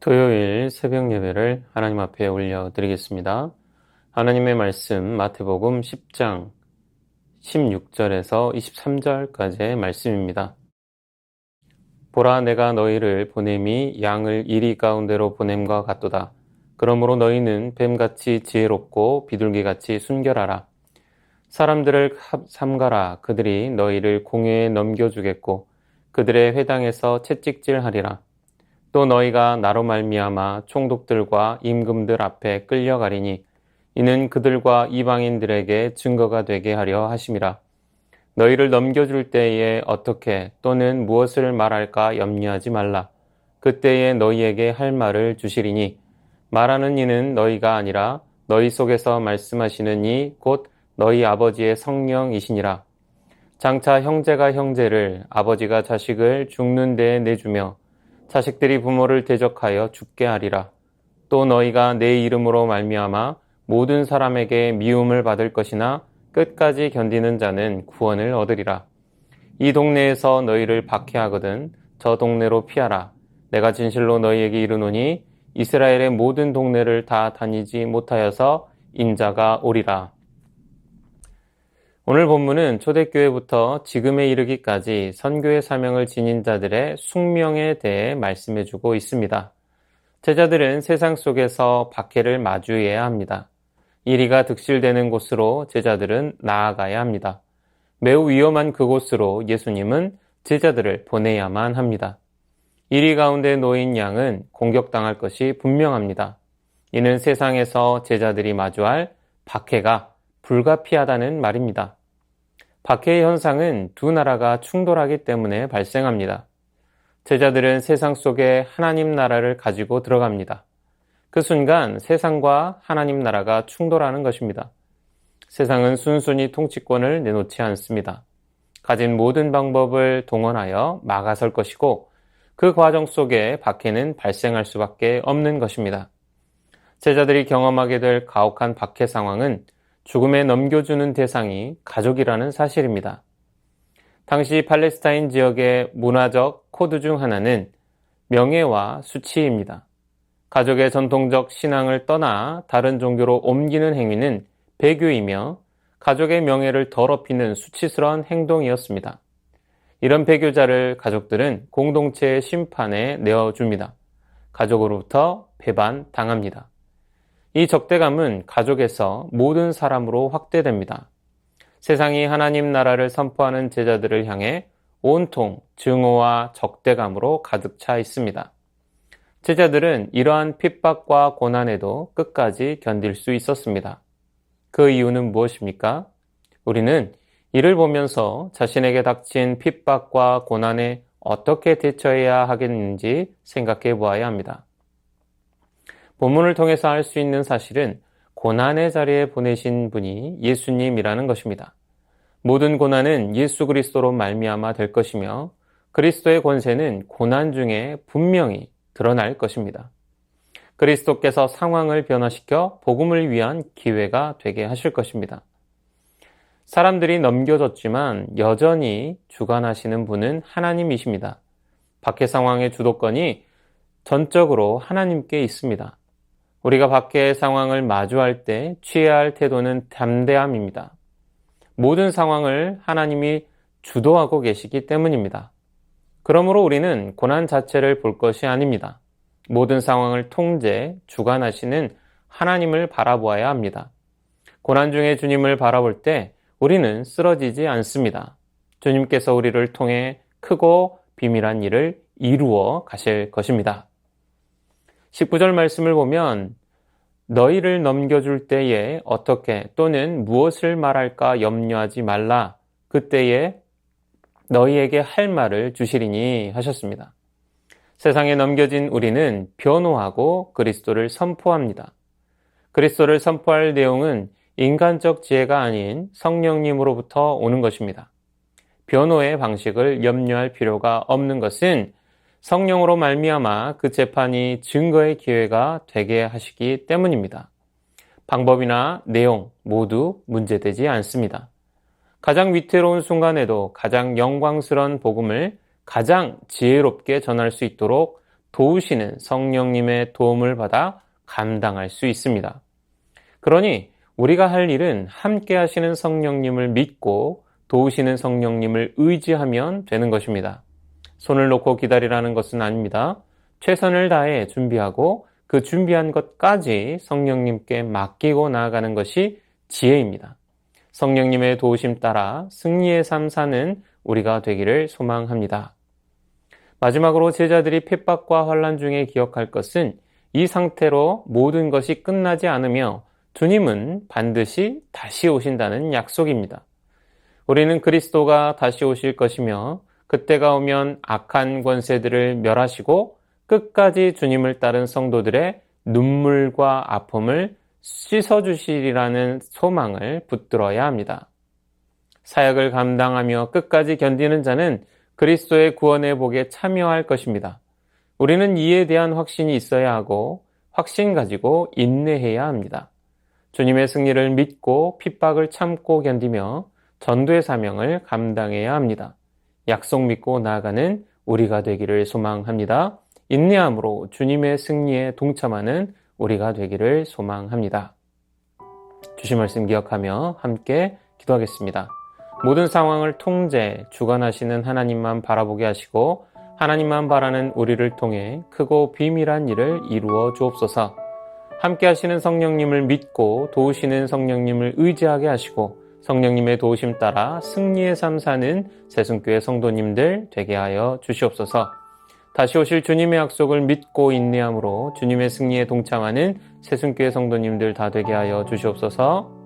토요일 새벽 예배를 하나님 앞에 올려드리겠습니다. 하나님의 말씀 마태복음 10장 16절에서 23절까지의 말씀입니다. 보라, 내가 너희를 보냄이 양을 이리 가운데로 보냄과 같도다. 그러므로 너희는 뱀같이 지혜롭고 비둘기같이 순결하라. 사람들을 삼가라. 그들이 너희를 공회에 넘겨주겠고 그들의 회당에서 채찍질하리라. 또 너희가 나로 말미암아 총독들과 임금들 앞에 끌려가리니 이는 그들과 이방인들에게 증거가 되게 하려 하심이라. 너희를 넘겨줄 때에 어떻게 또는 무엇을 말할까 염려하지 말라. 그때에 너희에게 할 말을 주시리니 말하는 이는 너희가 아니라 너희 속에서 말씀하시는 이 곧 너희 아버지의 성령이시니라. 장차 형제가 형제를, 아버지가 자식을 죽는 데에 내주며 자식들이 부모를 대적하여 죽게 하리라. 또 너희가 내 이름으로 말미암아 모든 사람에게 미움을 받을 것이나 끝까지 견디는 자는 구원을 얻으리라. 이 동네에서 너희를 박해하거든 저 동네로 피하라. 내가 진실로 너희에게 이르노니 이스라엘의 모든 동네를 다 다니지 못하여서 인자가 오리라. 오늘 본문은 초대교회부터 지금에 이르기까지 선교의 사명을 지닌 자들의 숙명에 대해 말씀해주고 있습니다. 제자들은 세상 속에서 박해를 마주해야 합니다. 이리가 득실되는 곳으로 제자들은 나아가야 합니다. 매우 위험한 그곳으로 예수님은 제자들을 보내야만 합니다. 이리 가운데 놓인 양은 공격당할 것이 분명합니다. 이는 세상에서 제자들이 마주할 박해가 불가피하다는 말입니다. 박해의 현상은 두 나라가 충돌하기 때문에 발생합니다. 제자들은 세상 속에 하나님 나라를 가지고 들어갑니다. 그 순간 세상과 하나님 나라가 충돌하는 것입니다. 세상은 순순히 통치권을 내놓지 않습니다. 가진 모든 방법을 동원하여 막아설 것이고 그 과정 속에 박해는 발생할 수밖에 없는 것입니다. 제자들이 경험하게 될 가혹한 박해 상황은 죽음에 넘겨주는 대상이 가족이라는 사실입니다. 당시 팔레스타인 지역의 문화적 코드 중 하나는 명예와 수치입니다. 가족의 전통적 신앙을 떠나 다른 종교로 옮기는 행위는 배교이며 가족의 명예를 더럽히는 수치스러운 행동이었습니다. 이런 배교자를 가족들은 공동체의 심판에 내어줍니다. 가족으로부터 배반당합니다. 이 적대감은 가족에서 모든 사람으로 확대됩니다. 세상이 하나님 나라를 선포하는 제자들을 향해 온통 증오와 적대감으로 가득 차 있습니다. 제자들은 이러한 핍박과 고난에도 끝까지 견딜 수 있었습니다. 그 이유는 무엇입니까? 우리는 이를 보면서 자신에게 닥친 핍박과 고난에 어떻게 대처해야 하겠는지 생각해 보아야 합니다. 본문을 통해서 알 수 있는 사실은 고난의 자리에 보내신 분이 예수님이라는 것입니다. 모든 고난은 예수 그리스도로 말미암아 될 것이며 그리스도의 권세는 고난 중에 분명히 드러날 것입니다. 그리스도께서 상황을 변화시켜 복음을 위한 기회가 되게 하실 것입니다. 사람들이 넘겨졌지만 여전히 주관하시는 분은 하나님이십니다. 박해 상황의 주도권이 전적으로 하나님께 있습니다. 우리가 박해의 상황을 마주할 때 취해야 할 태도는 담대함입니다. 모든 상황을 하나님이 주도하고 계시기 때문입니다. 그러므로 우리는 고난 자체를 볼 것이 아닙니다. 모든 상황을 통제, 주관하시는 하나님을 바라보아야 합니다. 고난 중에 주님을 바라볼 때 우리는 쓰러지지 않습니다. 주님께서 우리를 통해 크고 비밀한 일을 이루어 가실 것입니다. 19절 말씀을 보면 너희를 넘겨줄 때에 어떻게 또는 무엇을 말할까 염려하지 말라. 그때에 너희에게 할 말을 주시리니 하셨습니다. 세상에 넘겨진 우리는 변호하고 그리스도를 선포합니다. 그리스도를 선포할 내용은 인간적 지혜가 아닌 성령님으로부터 오는 것입니다. 변호의 방식을 염려할 필요가 없는 것은 성령으로 말미암아 그 재판이 증거의 기회가 되게 하시기 때문입니다. 방법이나 내용 모두 문제되지 않습니다. 가장 위태로운 순간에도 가장 영광스러운 복음을 가장 지혜롭게 전할 수 있도록 도우시는 성령님의 도움을 받아 감당할 수 있습니다. 그러니 우리가 할 일은 함께 하시는 성령님을 믿고 도우시는 성령님을 의지하면 되는 것입니다. 손을 놓고 기다리라는 것은 아닙니다. 최선을 다해 준비하고 그 준비한 것까지 성령님께 맡기고 나아가는 것이 지혜입니다. 성령님의 도우심 따라 승리의 삶 사는 우리가 되기를 소망합니다. 마지막으로 제자들이 핍박과 환난 중에 기억할 것은 이 상태로 모든 것이 끝나지 않으며 주님은 반드시 다시 오신다는 약속입니다. 우리는 그리스도가 다시 오실 것이며 그때가 오면 악한 권세들을 멸하시고 끝까지 주님을 따른 성도들의 눈물과 아픔을 씻어주시리라는 소망을 붙들어야 합니다. 사역을 감당하며 끝까지 견디는 자는 그리스도의 구원의 복에 참여할 것입니다. 우리는 이에 대한 확신이 있어야 하고 확신 가지고 인내해야 합니다. 주님의 승리를 믿고 핍박을 참고 견디며 전도의 사명을 감당해야 합니다. 약속 믿고 나아가는 우리가 되기를 소망합니다. 인내함으로 주님의 승리에 동참하는 우리가 되기를 소망합니다. 주신 말씀 기억하며 함께 기도하겠습니다. 모든 상황을 통제, 주관하시는 하나님만 바라보게 하시고 하나님만 바라는 우리를 통해 크고 비밀한 일을 이루어 주옵소서. 함께 하시는 성령님을 믿고 도우시는 성령님을 의지하게 하시고 성령님의 도우심 따라 승리의 삶 사는 새순교회 성도님들 되게 하여 주시옵소서. 다시 오실 주님의 약속을 믿고 인내함으로 주님의 승리에 동참하는 새순교회 성도님들 다 되게 하여 주시옵소서.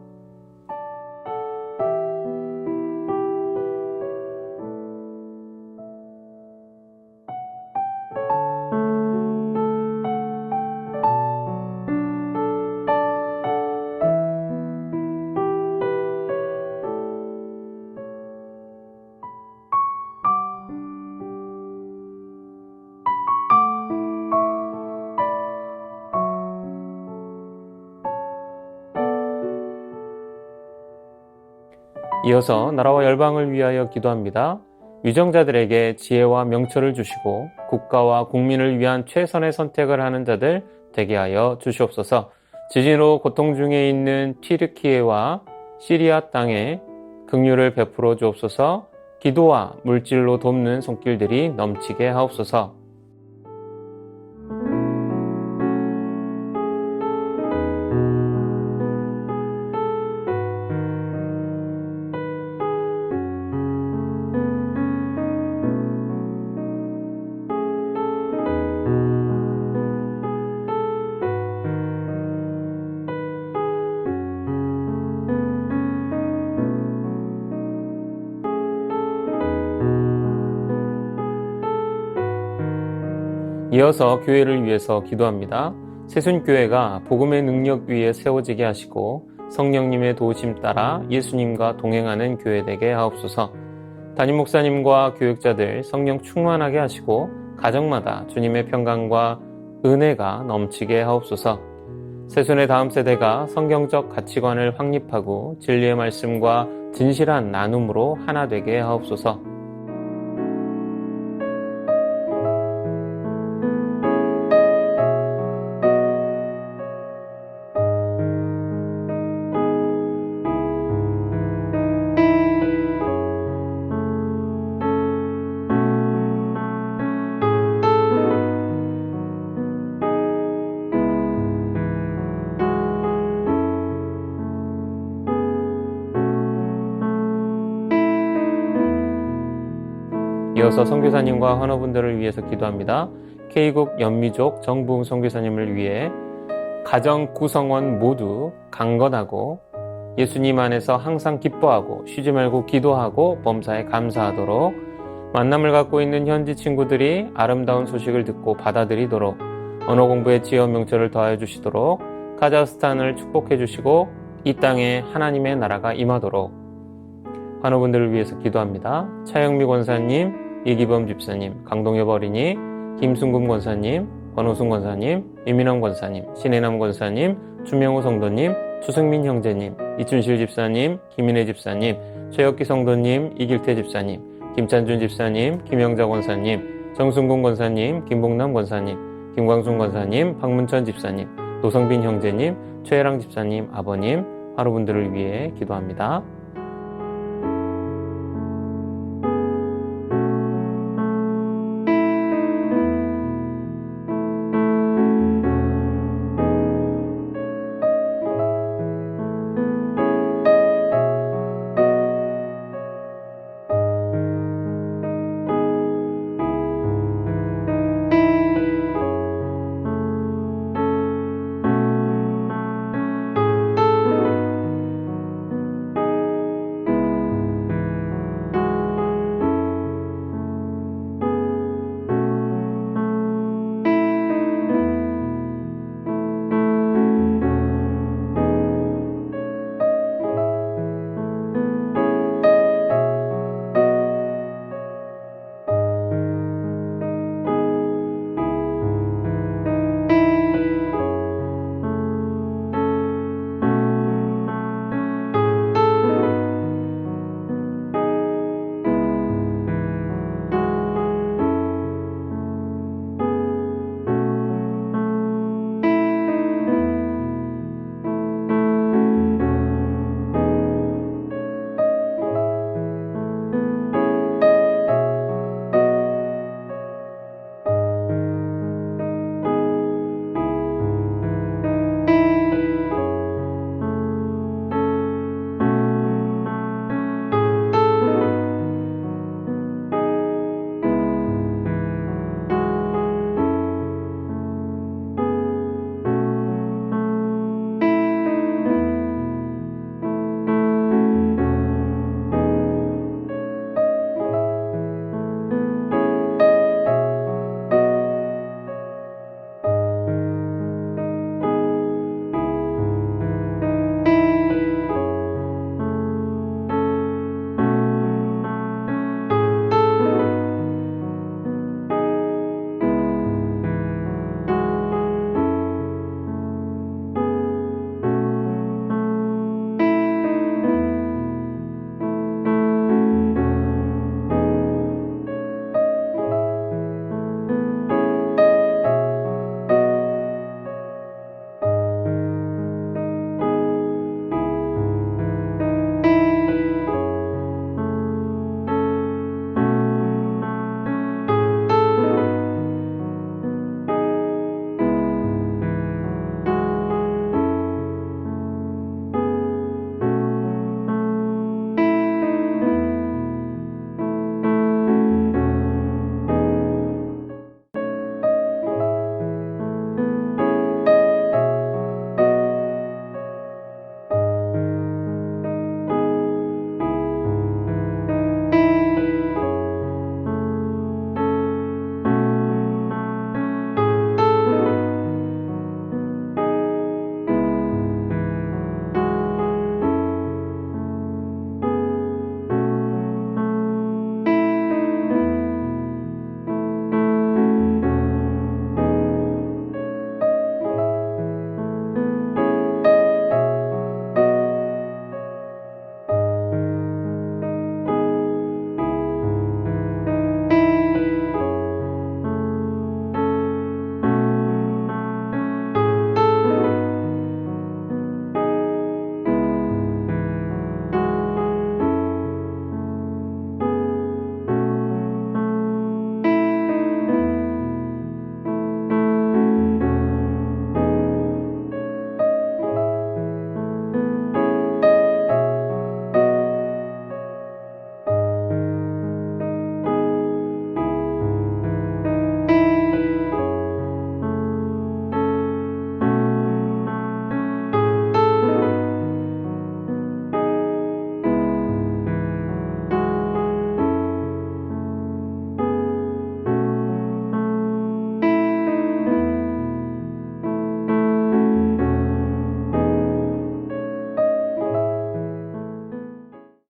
이어서 나라와 열방을 위하여 기도합니다. 위정자들에게 지혜와 명철을 주시고 국가와 국민을 위한 최선의 선택을 하는 자들 되게 하여 주시옵소서. 지진으로 고통 중에 있는 튀르키예와 시리아 땅에 긍휼을 베풀어 주옵소서. 기도와 물질로 돕는 손길들이 넘치게 하옵소서. 이어서 교회를 위해서 기도합니다. 새순교회가 복음의 능력 위에 세워지게 하시고 성령님의 도우심 따라 예수님과 동행하는 교회 되게 하옵소서. 담임 목사님과 교육자들 성령 충만하게 하시고 가정마다 주님의 평강과 은혜가 넘치게 하옵소서. 새순의 다음 세대가 성경적 가치관을 확립하고 진리의 말씀과 진실한 나눔으로 하나 되게 하옵소서. 이어서 선교사님과 환우분들을 위해서 기도합니다. K국 연미족 정부흥 선교사님을 위해 가정 구성원 모두 강건하고 예수님 안에서 항상 기뻐하고 쉬지 말고 기도하고 범사에 감사하도록, 만남을 갖고 있는 현지 친구들이 아름다운 소식을 듣고 받아들이도록 언어 공부에 지혜와 명철을 더하여 주시도록 카자흐스탄을 축복해 주시고 이 땅에 하나님의 나라가 임하도록 환우분들을 위해서 기도합니다. 차영미 권사님, 이기범 집사님, 강동엽 어린이, 김순금 권사님, 권호순 권사님, 이민원 권사님, 신혜남 권사님, 주명호 성도님, 추승민 형제님, 이춘실 집사님, 김인혜 집사님, 최혁기 성도님, 이길태 집사님, 김찬준 집사님, 김영자 권사님, 정순곤 권사님, 김봉남 권사님, 김광순 권사님, 박문천 집사님, 노성빈 형제님, 최혜랑 집사님, 아버님, 환우분들을 위해 기도합니다.